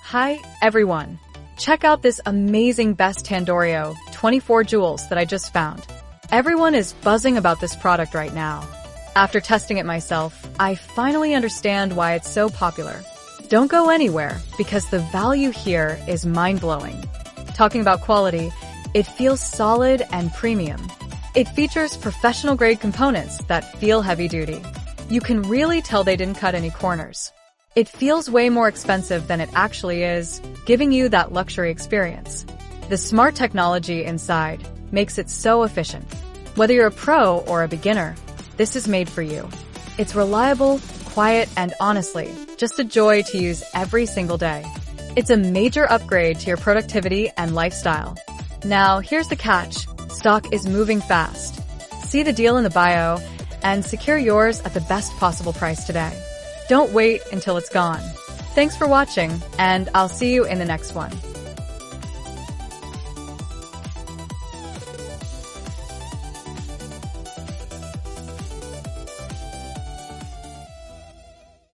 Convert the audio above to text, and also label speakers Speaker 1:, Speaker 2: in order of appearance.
Speaker 1: Hi, everyone. Check out this amazing Best Tandorio 24 joules that I just found. Everyone is buzzing about this product right now. After testing it myself, I finally understand why it's so popular. Don't go anywhere, because the value here is mind-blowing. Talking about quality, it feels solid and premium. It features professional-grade components that feel heavy-duty. You can really tell they didn't cut any corners. It feels way more expensive than it actually is, giving you that luxury experience. The smart technology inside makes it so efficient. Whether you're a pro or a beginner, this is made for you. It's reliable, quiet, and honestly, just a joy to use every single day. It's a major upgrade to your productivity and lifestyle. Now, here's the catch. Stock is moving fast. See the deal in the bio and secure yours at the best possible price today. Don't wait until it's gone. Thanks for watching, and I'll see you in the next one.